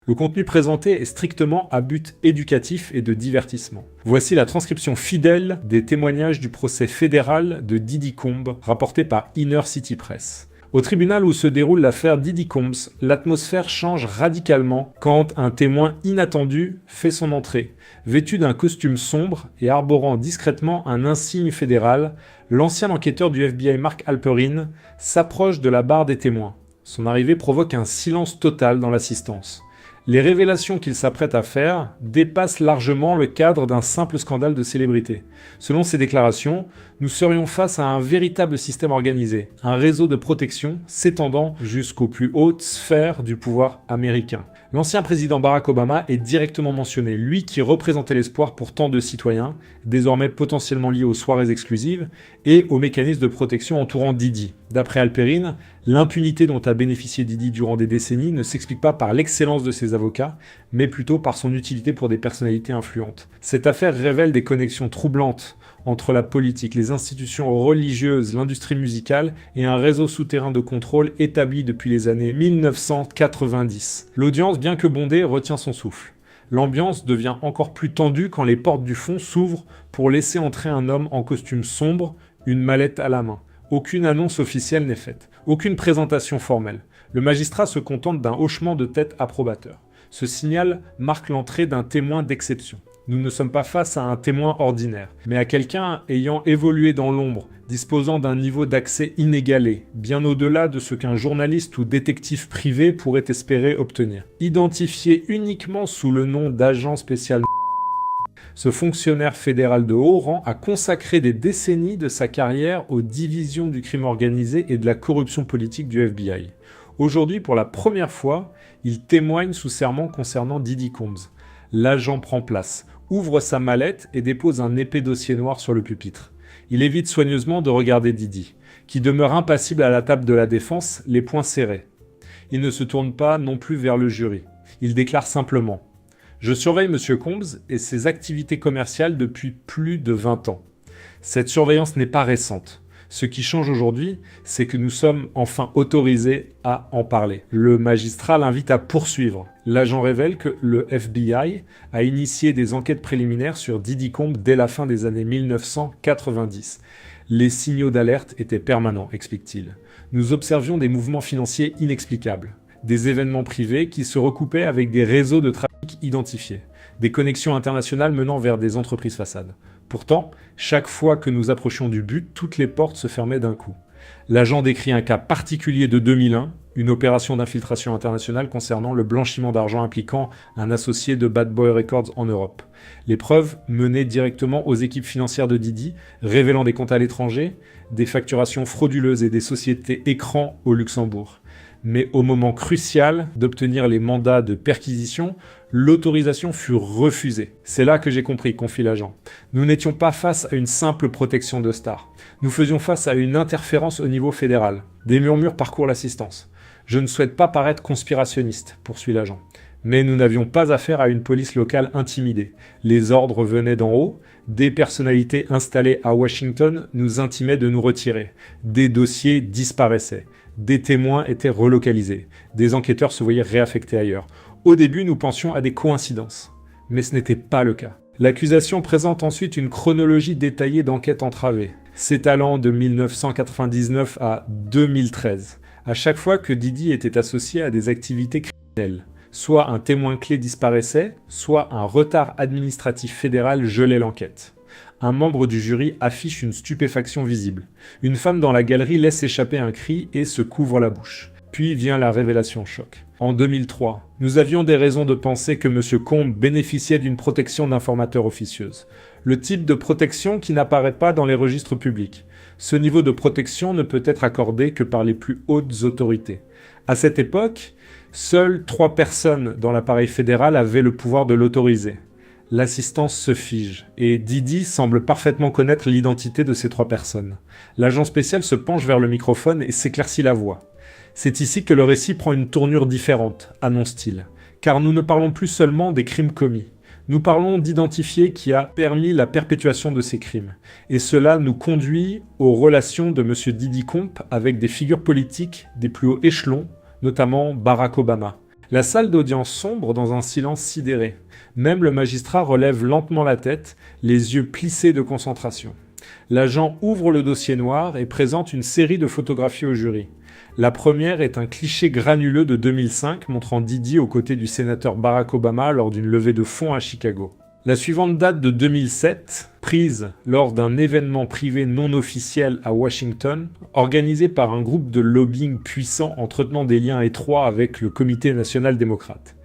Le contenu présenté est strictement à but éducatif et de divertissement. Voici la transcription fidèle des témoignages du procès fédéral de Diddy Combs, rapporté par Inner City Press. Au tribunal où se déroule l'affaire Diddy Combs, l'atmosphère change radicalement quand un témoin inattendu fait son entrée. Vêtu d'un costume sombre et arborant discrètement un insigne fédéral, l'ancien enquêteur du FBI Mark Halperin s'approche de la barre des témoins. Son arrivée provoque un silence total dans l'assistance. Les révélations qu'il s'apprête à faire dépassent largement le cadre d'un simple scandale de célébrité. Selon ses déclarations, nous serions face à un véritable système organisé, un réseau de protection s'étendant jusqu'aux plus hautes sphères du pouvoir américain. L'ancien président Barack Obama est directement mentionné, lui qui représentait l'espoir pour tant de citoyens, désormais potentiellement liés aux soirées exclusives et aux mécanismes de protection entourant Diddy. D'après Halperin, l'impunité dont a bénéficié Diddy durant des décennies ne s'explique pas par l'excellence de ses avocats, mais plutôt par son utilité pour des personnalités influentes. Cette affaire révèle des connexions troublantes entre la politique, les institutions religieuses, l'industrie musicale et un réseau souterrain de contrôle établi depuis les années 1990. L'audience, bien que bondée, retient son souffle. L'ambiance devient encore plus tendue quand les portes du fond s'ouvrent pour laisser entrer un homme en costume sombre, une mallette à la main. Aucune annonce officielle n'est faite, aucune présentation formelle. Le magistrat se contente d'un hochement de tête approbateur. Ce signal marque l'entrée d'un témoin d'exception. Nous ne sommes pas face à un témoin ordinaire, mais à quelqu'un ayant évolué dans l'ombre, disposant d'un niveau d'accès inégalé, bien au-delà de ce qu'un journaliste ou détective privé pourrait espérer obtenir. Identifié uniquement sous le nom d'agent spécial, ce fonctionnaire fédéral de haut rang a consacré des décennies de sa carrière aux divisions du crime organisé et de la corruption politique du FBI. Aujourd'hui, pour la première fois, il témoigne sous serment concernant Diddy Combs. L'agent prend place, ouvre sa mallette et dépose un épais dossier noir sur le pupitre. Il évite soigneusement de regarder Diddy, qui demeure impassible à la table de la défense, les poings serrés. Il ne se tourne pas non plus vers le jury. Il déclare simplement « Je surveille M. Combs et ses activités commerciales depuis plus de 20 ans. Cette surveillance n'est pas récente. Ce qui change aujourd'hui, c'est que nous sommes enfin autorisés à en parler. » Le magistrat l'invite à poursuivre. L'agent révèle que le FBI a initié des enquêtes préliminaires sur Diddy Combs dès la fin des années 1990. Les signaux d'alerte étaient permanents, explique-t-il. Nous observions des mouvements financiers inexplicables, des événements privés qui se recoupaient avec des réseaux de trafic identifiés, des connexions internationales menant vers des entreprises façades. Pourtant, chaque fois que nous approchions du but, toutes les portes se fermaient d'un coup. L'agent décrit un cas particulier de 2001, une opération d'infiltration internationale concernant le blanchiment d'argent impliquant un associé de Bad Boy Records en Europe. Les preuves menées directement aux équipes financières de Diddy, révélant des comptes à l'étranger, des facturations frauduleuses et des sociétés écrans au Luxembourg. Mais au moment crucial d'obtenir les mandats de perquisition, l'autorisation fut refusée. C'est là que j'ai compris, confie l'agent. Nous n'étions pas face à une simple protection de stars. Nous faisions face à une interférence au niveau fédéral. Des murmures parcourent l'assistance. Je ne souhaite pas paraître conspirationniste, poursuit l'agent. Mais nous n'avions pas affaire à une police locale intimidée. Les ordres venaient d'en haut. Des personnalités installées à Washington nous intimaient de nous retirer. Des dossiers disparaissaient. Des témoins étaient relocalisés. Des enquêteurs se voyaient réaffectés ailleurs. Au début, nous pensions à des coïncidences. Mais ce n'était pas le cas. L'accusation présente ensuite une chronologie détaillée d'enquêtes entravées, s'étalant de 1999 à 2013. À chaque fois que Diddy était associé à des activités criminelles, soit un témoin clé disparaissait, soit un retard administratif fédéral gelait l'enquête. Un membre du jury affiche une stupéfaction visible. Une femme dans la galerie laisse échapper un cri et se couvre la bouche. Puis vient la révélation choc. En 2003, nous avions des raisons de penser que M. Combs bénéficiait d'une protection d'informateurs officieuse. Le type de protection qui n'apparaît pas dans les registres publics. Ce niveau de protection ne peut être accordé que par les plus hautes autorités. À cette époque, seules 3 personnes dans l'appareil fédéral avaient le pouvoir de l'autoriser. L'assistance se fige, et Diddy semble parfaitement connaître l'identité de ces 3 personnes. L'agent spécial se penche vers le microphone et s'éclaircit la voix. C'est ici que le récit prend une tournure différente, annonce-t-il, car nous ne parlons plus seulement des crimes commis. Nous parlons d'identifier qui a permis la perpétuation de ces crimes. Et cela nous conduit aux relations de M. Diddy Combs avec des figures politiques des plus hauts échelons, notamment Barack Obama. La salle d'audience sombre dans un silence sidéré. Même le magistrat relève lentement la tête, les yeux plissés de concentration. L'agent ouvre le dossier noir et présente une série de photographies au jury. La première est un cliché granuleux de 2005 montrant Didi aux côtés du sénateur Barack Obama lors d'une levée de fonds à Chicago. La suivante date de 2007, prise lors d'un événement privé non officiel à Washington, organisé par un groupe de lobbying puissant entretenant des liens étroits avec le Comité national démocrate.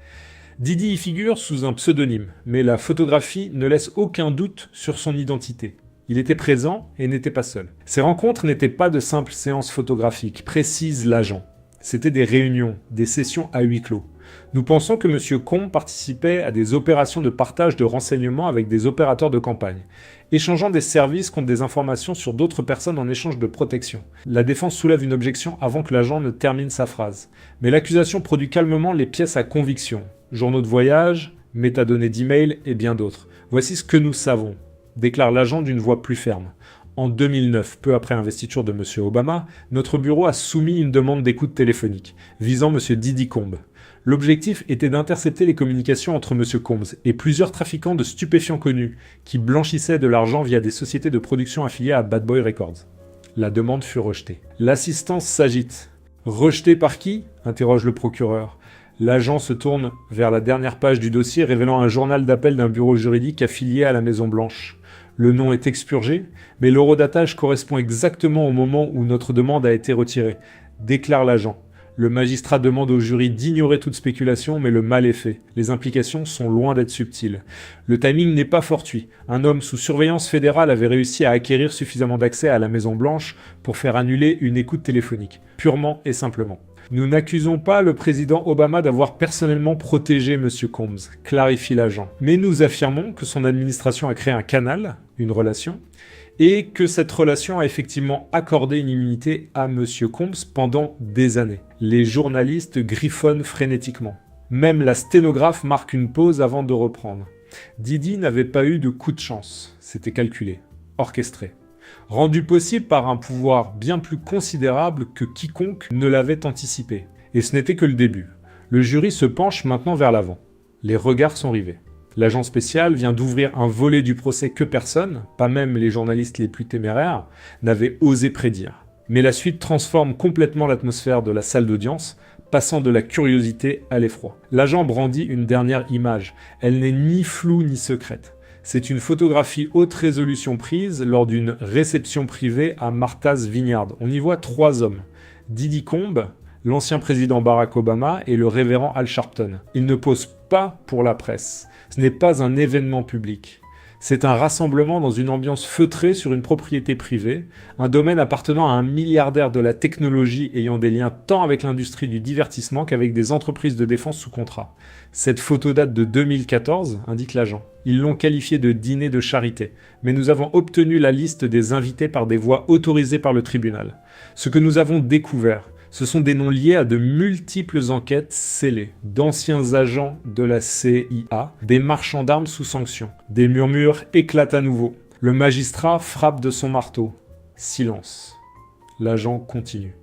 Didi y figure sous un pseudonyme, mais la photographie ne laisse aucun doute sur son identité. Il était présent et n'était pas seul. Ces rencontres n'étaient pas de simples séances photographiques, précise l'agent. C'étaient des réunions, des sessions à huis clos. Nous pensons que M. Combs participait à des opérations de partage de renseignements avec des opérateurs de campagne, échangeant des services contre des informations sur d'autres personnes en échange de protection. La défense soulève une objection avant que l'agent ne termine sa phrase. Mais l'accusation produit calmement les pièces à conviction. Journaux de voyage, métadonnées d'email et bien d'autres. Voici ce que nous savons, déclare l'agent d'une voix plus ferme. En 2009, peu après l'investiture de M. Obama, notre bureau a soumis une demande d'écoute téléphonique, visant M. Didi Combs. L'objectif était d'intercepter les communications entre M. Combs et plusieurs trafiquants de stupéfiants connus, qui blanchissaient de l'argent via des sociétés de production affiliées à Bad Boy Records. La demande fut rejetée. L'assistance s'agite. Rejetée par qui ? Interroge le procureur. L'agent se tourne vers la dernière page du dossier révélant un journal d'appel d'un bureau juridique affilié à la Maison-Blanche. Le nom est expurgé, mais l'horodatage correspond exactement au moment où notre demande a été retirée, déclare l'agent. Le magistrat demande au jury d'ignorer toute spéculation, mais le mal est fait. Les implications sont loin d'être subtiles. Le timing n'est pas fortuit. Un homme sous surveillance fédérale avait réussi à acquérir suffisamment d'accès à la Maison-Blanche pour faire annuler une écoute téléphonique, purement et simplement. Nous n'accusons pas le président Obama d'avoir personnellement protégé M. Combs, clarifie l'agent. Mais nous affirmons que son administration a créé un canal, une relation, et que cette relation a effectivement accordé une immunité à M. Combs pendant des années. Les journalistes griffonnent frénétiquement. Même la sténographe marque une pause avant de reprendre. Didi n'avait pas eu de coup de chance, c'était calculé, orchestré. Rendu possible par un pouvoir bien plus considérable que quiconque ne l'avait anticipé. Et ce n'était que le début. Le jury se penche maintenant vers l'avant. Les regards sont rivés. L'agent spécial vient d'ouvrir un volet du procès que personne, pas même les journalistes les plus téméraires, n'avait osé prédire. Mais la suite transforme complètement l'atmosphère de la salle d'audience, passant de la curiosité à l'effroi. L'agent brandit une dernière image. Elle n'est ni floue ni secrète. C'est une photographie haute résolution prise lors d'une réception privée à Martha's Vineyard. On y voit 3 hommes. Didi Combs, l'ancien président Barack Obama et le révérend Al Sharpton. Ils ne posent pas pour la presse. Ce n'est pas un événement public. C'est un rassemblement dans une ambiance feutrée sur une propriété privée, un domaine appartenant à un milliardaire de la technologie ayant des liens tant avec l'industrie du divertissement qu'avec des entreprises de défense sous contrat. Cette photo date de 2014, indique l'agent. Ils l'ont qualifié de dîner de charité, mais nous avons obtenu la liste des invités par des voies autorisées par le tribunal. Ce que nous avons découvert, ce sont des noms liés à de multiples enquêtes scellées, d'anciens agents de la CIA, des marchands d'armes sous sanction. Des murmures éclatent à nouveau. Le magistrat frappe de son marteau. Silence. L'agent continue.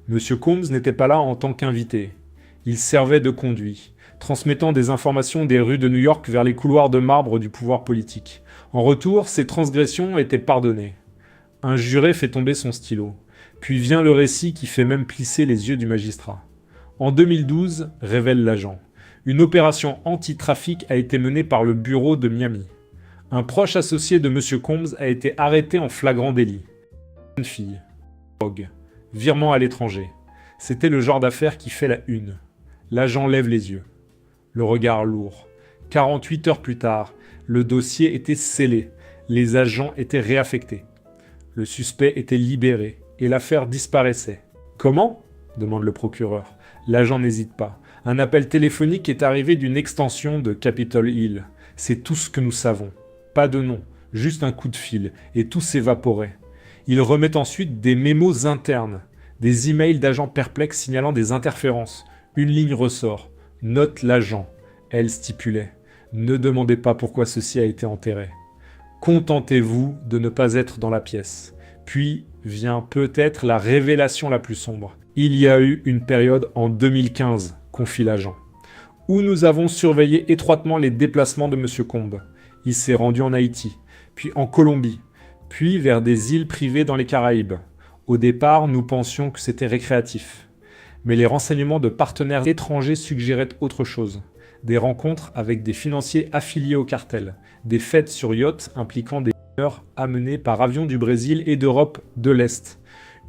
Monsieur Combs n'était pas là en tant qu'invité. Il servait de conduit, transmettant des informations des rues de New York vers les couloirs de marbre du pouvoir politique. En retour, ses transgressions étaient pardonnées. Un juré fait tomber son stylo. Puis vient le récit qui fait même plisser les yeux du magistrat. En 2012, révèle l'agent, une opération anti-trafic a été menée par le bureau de Miami. Un proche associé de M. Combs a été arrêté en flagrant délit. Une fille. Drogue. Virement à l'étranger. C'était le genre d'affaire qui fait la une. L'agent lève les yeux. Le regard lourd. 48 heures plus tard, le dossier était scellé. Les agents étaient réaffectés. Le suspect était libéré. Et l'affaire disparaissait. Comment ? Demande le procureur. L'agent n'hésite pas. Un appel téléphonique est arrivé d'une extension de Capitol Hill. C'est tout ce que nous savons. Pas de nom, juste un coup de fil, et tout s'évaporait. Il remet ensuite des mémos internes, des emails d'agents perplexes signalant des interférences. Une ligne ressort. Note l'agent. Elle stipulait. Ne demandez pas pourquoi ceci a été enterré. Contentez-vous de ne pas être dans la pièce. Puis vient peut-être la révélation la plus sombre. Il y a eu une période en 2015, confie l'agent. où nous avons surveillé étroitement les déplacements de M. Combes. Il s'est rendu en Haïti, puis en Colombie, puis vers des îles privées dans les Caraïbes. Au départ, nous pensions que c'était récréatif. Mais les renseignements de partenaires étrangers suggéraient autre chose. Des rencontres avec des financiers affiliés au cartel, des fêtes sur yacht impliquant des mineurs amenés par avion du Brésil et d'Europe de l'Est.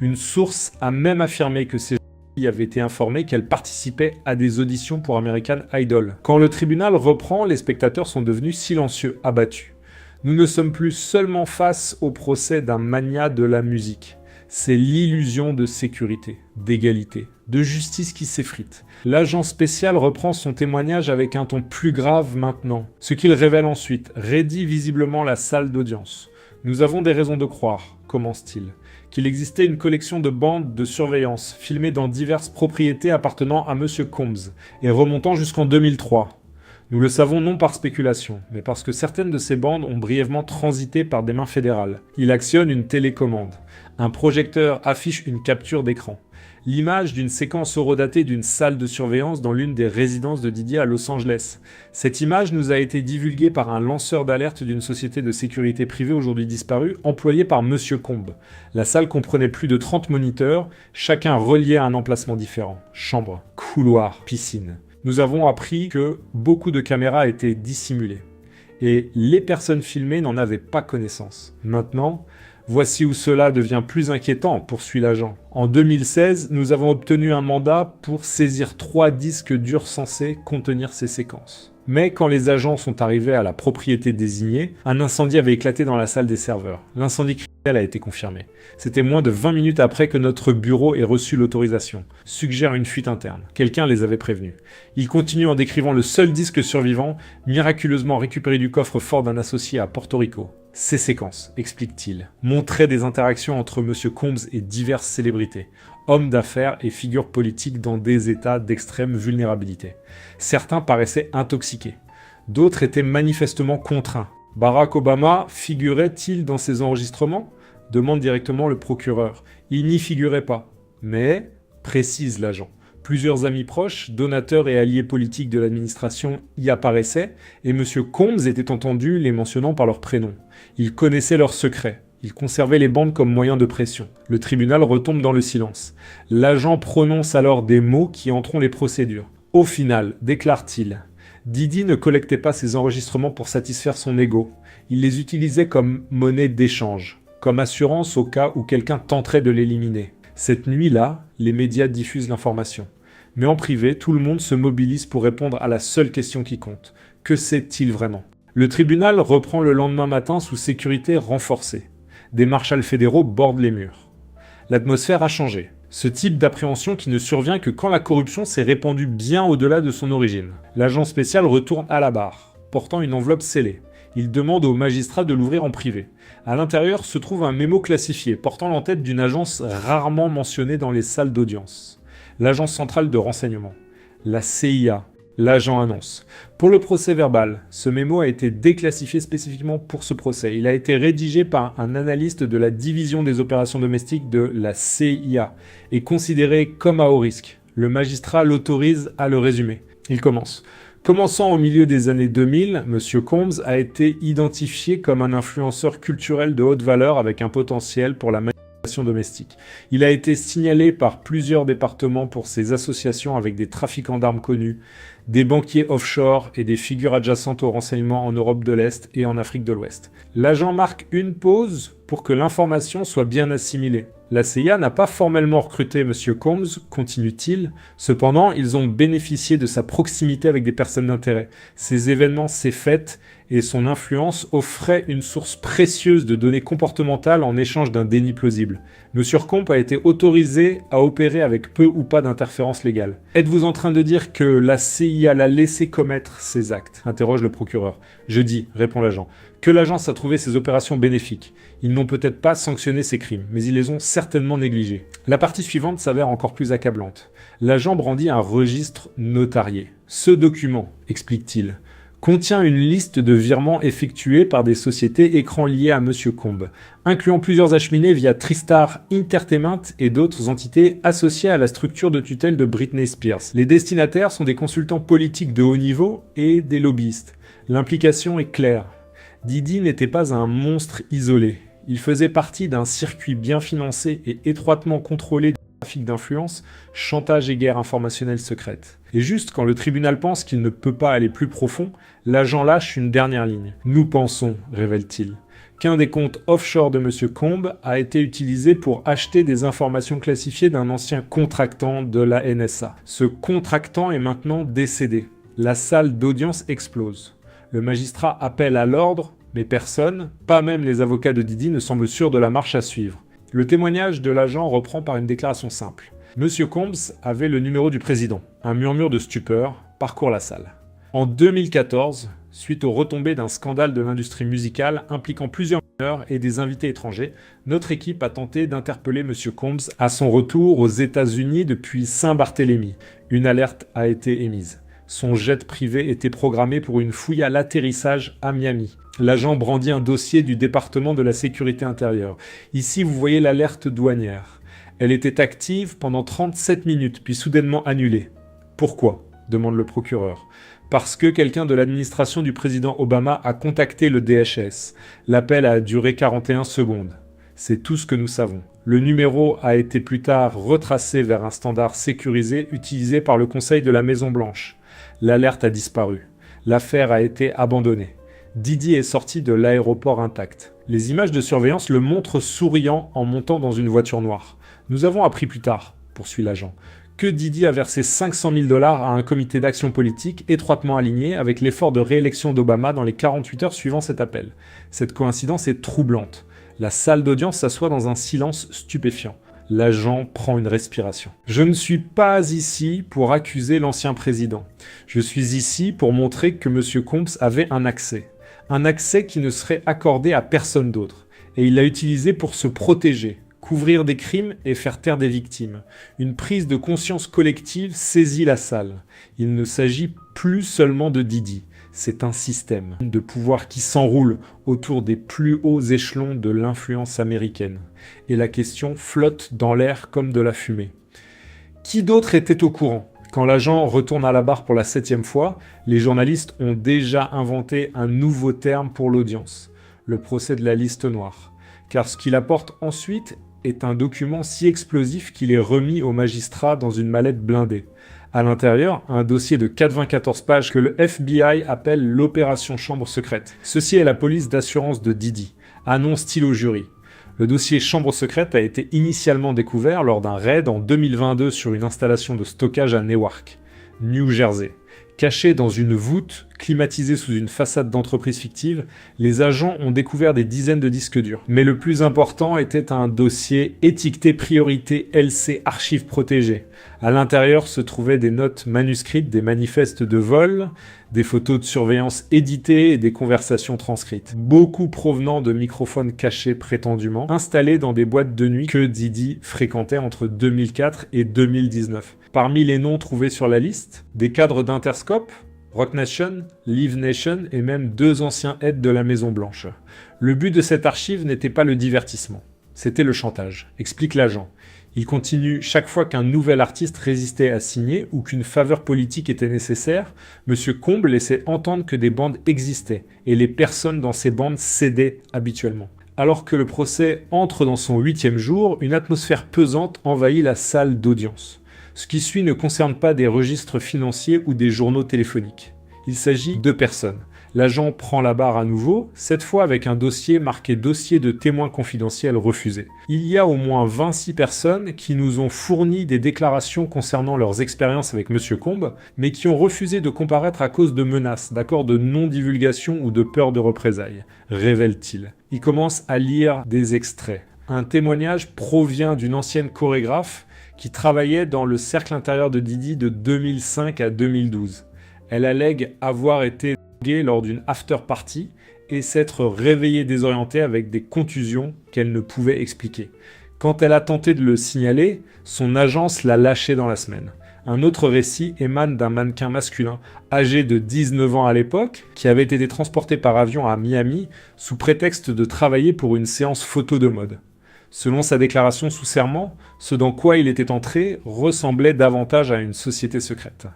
Une source a même affirmé que ces gens avaient été informés qu'elle participait à des auditions pour American Idol. Quand le tribunal reprend, les spectateurs sont devenus silencieux, abattus. Nous ne sommes plus seulement face au procès d'un magnat de la musique. C'est l'illusion de sécurité, d'égalité, de justice qui s'effrite. L'agent spécial reprend son témoignage avec un ton plus grave maintenant. Ce qu'il révèle ensuite raidit visiblement la salle d'audience. Nous avons des raisons de croire, commence-t-il, qu'il existait une collection de bandes de surveillance filmées dans diverses propriétés appartenant à M. Combs et remontant jusqu'en 2003. Nous le savons non par spéculation, mais parce que certaines de ces bandes ont brièvement transité par des mains fédérales. Il actionne une télécommande. Un projecteur affiche une capture d'écran. L'image d'une séquence horodatée d'une salle de surveillance dans l'une des résidences de Didier à Los Angeles. Cette image nous a été divulguée par un lanceur d'alerte d'une société de sécurité privée aujourd'hui disparue, employé par M. Combes. La salle comprenait plus de 30 moniteurs, chacun relié à un emplacement différent. Chambre, couloir, piscine. Nous avons appris que beaucoup de caméras étaient dissimulées. Et les personnes filmées n'en avaient pas connaissance. Maintenant, voici où cela devient plus inquiétant, poursuit l'agent. En 2016, nous avons obtenu un mandat pour saisir 3 disques durs censés contenir ces séquences. Mais quand les agents sont arrivés à la propriété désignée, un incendie avait éclaté dans la salle des serveurs. L'incendie criminel a été confirmé. C'était moins de 20 minutes après que notre bureau ait reçu l'autorisation. Suggère une fuite interne. Quelqu'un les avait prévenus. Il continue en décrivant le seul disque survivant, miraculeusement récupéré du coffre-fort d'un associé à Porto Rico. Ces séquences, explique-t-il, montraient des interactions entre M. Combs et diverses célébrités, hommes d'affaires et figures politiques dans des états d'extrême vulnérabilité. Certains paraissaient intoxiqués, d'autres étaient manifestement contraints. Barack Obama figurait-il dans ces enregistrements ? Demande directement le procureur. Il n'y figurait pas. Mais, précise l'agent, plusieurs amis proches, donateurs et alliés politiques de l'administration y apparaissaient, et M. Combs était entendu les mentionnant par leur prénom. Il connaissait leurs secrets. Il conservait les bandes comme moyen de pression. Le tribunal retombe dans le silence. L'agent prononce alors des mots qui entreront les procédures. Au final, déclare-t-il, Didi ne collectait pas ses enregistrements pour satisfaire son ego. Il les utilisait comme monnaie d'échange, comme assurance au cas où quelqu'un tenterait de l'éliminer. Cette nuit-là, les médias diffusent l'information. Mais en privé, tout le monde se mobilise pour répondre à la seule question qui compte. Que sait-il vraiment ? Le tribunal reprend le lendemain matin sous sécurité renforcée. Des marshals fédéraux bordent les murs. L'atmosphère a changé. Ce type d'appréhension qui ne survient que quand la corruption s'est répandue bien au-delà de son origine. L'agent spécial retourne à la barre, portant une enveloppe scellée. Il demande au magistrat de l'ouvrir en privé. À l'intérieur se trouve un mémo classifié, portant l'entête d'une agence rarement mentionnée dans les salles d'audience. L'agence centrale de renseignement. La CIA. L'agent annonce. Pour le procès verbal, ce mémo a été déclassifié spécifiquement pour ce procès. Il a été rédigé par un analyste de la division des opérations domestiques de la CIA et considéré comme à haut risque. Le magistrat l'autorise à le résumer. Il commence. Commençant au milieu des années 2000, M. Combs a été identifié comme un influenceur culturel de haute valeur avec un potentiel pour la manipulation domestique. Il a été signalé par plusieurs départements pour ses associations avec des trafiquants d'armes connus, des banquiers offshore et des figures adjacentes au renseignement en Europe de l'Est et en Afrique de l'Ouest. L'agent marque une pause pour que l'information soit bien assimilée. La CIA n'a pas formellement recruté M. Combs, continue-t-il. Cependant, ils ont bénéficié de sa proximité avec des personnes d'intérêt. Ces événements s'est faits et son influence offrait une source précieuse de données comportementales en échange d'un déni plausible. M. Combs a été autorisé à opérer avec peu ou pas d'interférence légale. Êtes-vous en train de dire que la CIA l'a laissé commettre ces actes ? Interroge le procureur. Je dis, répond l'agent, que l'agence a trouvé ces opérations bénéfiques. Ils n'ont peut-être pas sanctionné ces crimes, mais ils les ont certainement négligés. La partie suivante s'avère encore plus accablante. L'agent brandit un registre notarié. Ce document, explique-t-il, contient une liste de virements effectués par des sociétés écrans liées à Monsieur Combs, incluant plusieurs acheminés via Tristar Entertainment et d'autres entités associées à la structure de tutelle de Britney Spears. Les destinataires sont des consultants politiques de haut niveau et des lobbyistes. L'implication est claire. Didi n'était pas un monstre isolé. Il faisait partie d'un circuit bien financé et étroitement contrôlé de trafic d'influence, chantage et guerre informationnelle secrète. Et juste quand le tribunal pense qu'il ne peut pas aller plus profond, l'agent lâche une dernière ligne. « Nous pensons », révèle-t-il, qu'un des comptes offshore de M. Combs a été utilisé pour acheter des informations classifiées d'un ancien contractant de la NSA. Ce contractant est maintenant décédé. La salle d'audience explose. Le magistrat appelle à l'ordre, mais personne, pas même les avocats de Didi, ne semble sûr de la marche à suivre. Le témoignage de l'agent reprend par une déclaration simple. Monsieur Combs avait le numéro du président. Un murmure de stupeur parcourt la salle. En 2014, suite aux retombées d'un scandale de l'industrie musicale impliquant plusieurs mineurs et des invités étrangers, notre équipe a tenté d'interpeller Monsieur Combs à son retour aux États-Unis depuis Saint-Barthélemy. Une alerte a été émise. Son jet privé était programmé pour une fouille à l'atterrissage à Miami. L'agent brandit un dossier du département de la sécurité intérieure. Ici, vous voyez l'alerte douanière. Elle était active pendant 37 minutes, puis soudainement annulée. Pourquoi ? Demande le procureur. Parce que quelqu'un de l'administration du président Obama a contacté le DHS. L'appel a duré 41 secondes. C'est tout ce que nous savons. Le numéro a été plus tard retracé vers un standard sécurisé utilisé par le Conseil de la Maison-Blanche. L'alerte a disparu. L'affaire a été abandonnée. Didi est sorti de l'aéroport intact. Les images de surveillance le montrent souriant en montant dans une voiture noire. Nous avons appris plus tard, poursuit l'agent, que Didi a versé 500 000 $ à un comité d'action politique étroitement aligné avec l'effort de réélection d'Obama dans les 48 heures suivant cet appel. Cette coïncidence est troublante. La salle d'audience s'assoit dans un silence stupéfiant. L'agent prend une respiration. « Je ne suis pas ici pour accuser l'ancien président. Je suis ici pour montrer que M. Combs avait un accès. Un accès qui ne serait accordé à personne d'autre. Et il l'a utilisé pour se protéger, couvrir des crimes et faire taire des victimes. Une prise de conscience collective saisit la salle. Il ne s'agit plus seulement de Didi. C'est un système de pouvoir qui s'enroule autour des plus hauts échelons de l'influence américaine. Et la question flotte dans l'air comme de la fumée. Qui d'autre était au courant ? Quand l'agent retourne à la barre pour la 7e fois, les journalistes ont déjà inventé un nouveau terme pour l'audience, le procès de la liste noire. Car ce qu'il apporte ensuite est un document si explosif qu'il est remis au magistrat dans une mallette blindée. À l'intérieur, un dossier de 94 pages que le FBI appelle l'opération chambre secrète. Ceci est la police d'assurance de Didi, annonce-t-il au jury. Le dossier chambre secrète a été initialement découvert lors d'un raid en 2022 sur une installation de stockage à Newark, New Jersey. Cachés dans une voûte, climatisée sous une façade d'entreprise fictive, les agents ont découvert des dizaines de disques durs. Mais le plus important était un dossier étiqueté priorité LC archives protégées. À l'intérieur se trouvaient des notes manuscrites, des manifestes de vol, des photos de surveillance éditées et des conversations transcrites. Beaucoup provenant de microphones cachés prétendument, installés dans des boîtes de nuit que Didi fréquentait entre 2004 et 2019. Parmi les noms trouvés sur la liste, des cadres d'Interscope, Roc Nation, Live Nation et même 2 anciens aides de la Maison-Blanche. Le but de cette archive n'était pas le divertissement, c'était le chantage, explique l'agent. Il continue, chaque fois qu'un nouvel artiste résistait à signer ou qu'une faveur politique était nécessaire, M. Combs laissait entendre que des bandes existaient et les personnes dans ces bandes cédaient habituellement. Alors que le procès entre dans son 8e jour, une atmosphère pesante envahit la salle d'audience. Ce qui suit ne concerne pas des registres financiers ou des journaux téléphoniques. Il s'agit de personnes. L'agent prend la barre à nouveau, cette fois avec un dossier marqué « Dossier de témoins confidentiels refusés ». Il y a au moins 26 personnes qui nous ont fourni des déclarations concernant leurs expériences avec M. Combs, mais qui ont refusé de comparaître à cause de menaces, d'accords de non-divulgation ou de peur de représailles, révèle-t-il. Il commence à lire des extraits. Un témoignage provient d'une ancienne chorégraphe qui travaillait dans le cercle intérieur de Didi de 2005 à 2012. Elle allègue avoir été droguée lors d'une after-party et s'être réveillée désorientée avec des contusions qu'elle ne pouvait expliquer. Quand elle a tenté de le signaler, son agence l'a lâchée dans la semaine. Un autre récit émane d'un mannequin masculin, âgé de 19 ans à l'époque, qui avait été transporté par avion à Miami sous prétexte de travailler pour une séance photo de mode. Selon sa déclaration sous serment, ce dans quoi il était entré ressemblait davantage à une société secrète.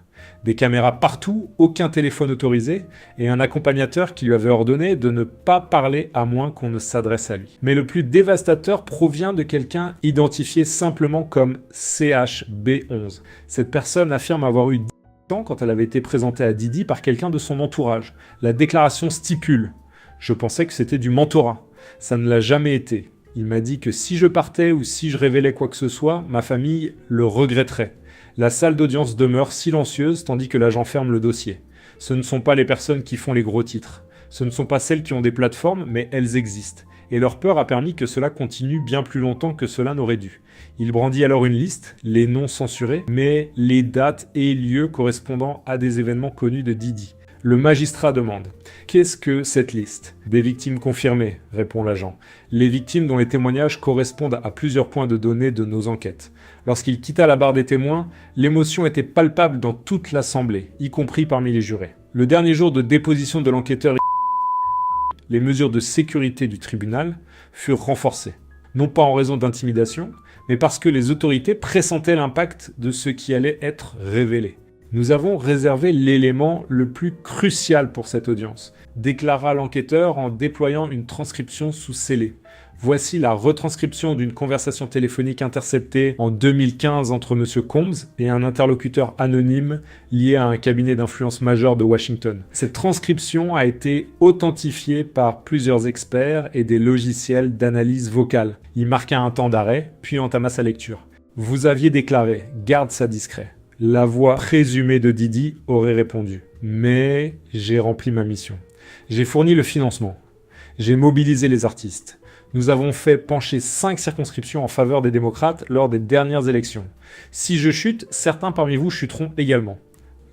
Des caméras partout, aucun téléphone autorisé, et un accompagnateur qui lui avait ordonné de ne pas parler à moins qu'on ne s'adresse à lui. Mais le plus dévastateur provient de quelqu'un identifié simplement comme CHB11. Cette personne affirme avoir eu 10 ans quand elle avait été présentée à Didi par quelqu'un de son entourage. La déclaration stipule « Je pensais que c'était du mentorat. Ça ne l'a jamais été. Il m'a dit que si je partais ou si je révélais quoi que ce soit, ma famille le regretterait. La salle d'audience demeure silencieuse tandis que l'agent ferme le dossier. Ce ne sont pas les personnes qui font les gros titres. Ce ne sont pas celles qui ont des plateformes, mais elles existent. Et leur peur a permis que cela continue bien plus longtemps que cela n'aurait dû. Il brandit alors une liste, les noms censurés, mais les dates et lieux correspondant à des événements connus de Didi. Le magistrat demande « Qu'est-ce que cette liste ?» « Des victimes confirmées », répond l'agent. « Les victimes dont les témoignages correspondent à plusieurs points de données de nos enquêtes. » Lorsqu'il quitta la barre des témoins, l'émotion était palpable dans toute l'assemblée, y compris parmi les jurés. Le dernier jour de déposition de l'enquêteur, les mesures de sécurité du tribunal furent renforcées. Non pas en raison d'intimidation, mais parce que les autorités pressentaient l'impact de ce qui allait être révélé. Nous avons réservé l'élément le plus crucial pour cette audience, déclara l'enquêteur en déployant une transcription sous scellé. Voici la retranscription d'une conversation téléphonique interceptée en 2015 entre M. Combs et un interlocuteur anonyme lié à un cabinet d'influence majeur de Washington. Cette transcription a été authentifiée par plusieurs experts et des logiciels d'analyse vocale. Il marqua un temps d'arrêt, puis entama sa lecture. Vous aviez déclaré « Garde ça discret ». La voix présumée de Didi aurait répondu « Mais j'ai rempli ma mission. J'ai fourni le financement. J'ai mobilisé les artistes. Nous avons fait pencher 5 circonscriptions en faveur des démocrates lors des dernières élections. Si je chute, certains parmi vous chuteront également. »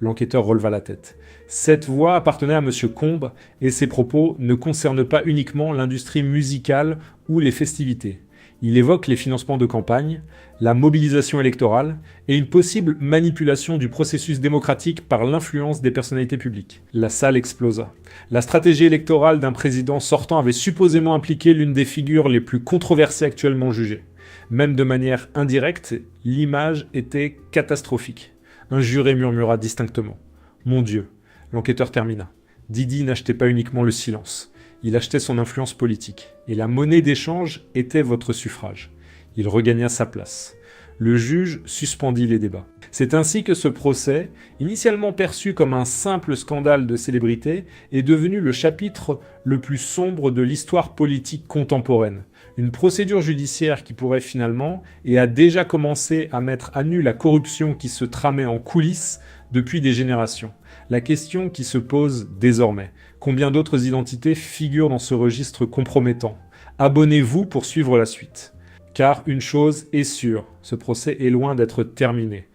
L'enquêteur releva la tête. Cette voix appartenait à M. Combs et ses propos ne concernent pas uniquement l'industrie musicale ou les festivités. Il évoque les financements de campagne, la mobilisation électorale et une possible manipulation du processus démocratique par l'influence des personnalités publiques. La salle explosa. La stratégie électorale d'un président sortant avait supposément impliqué l'une des figures les plus controversées actuellement jugées. Même de manière indirecte, l'image était catastrophique. Un juré murmura distinctement. « Mon Dieu !» L'enquêteur termina. Didi n'achetait pas uniquement le silence. Il achetait son influence politique, et la monnaie d'échange était votre suffrage. Il regagna sa place. Le juge suspendit les débats. C'est ainsi que ce procès, initialement perçu comme un simple scandale de célébrité, est devenu le chapitre le plus sombre de l'histoire politique contemporaine. Une procédure judiciaire qui pourrait finalement, et a déjà commencé à mettre à nu la corruption qui se tramait en coulisses depuis des générations. La question qui se pose désormais, combien d'autres identités figurent dans ce registre compromettant? Abonnez-vous pour suivre la suite. Car une chose est sûre, ce procès est loin d'être terminé.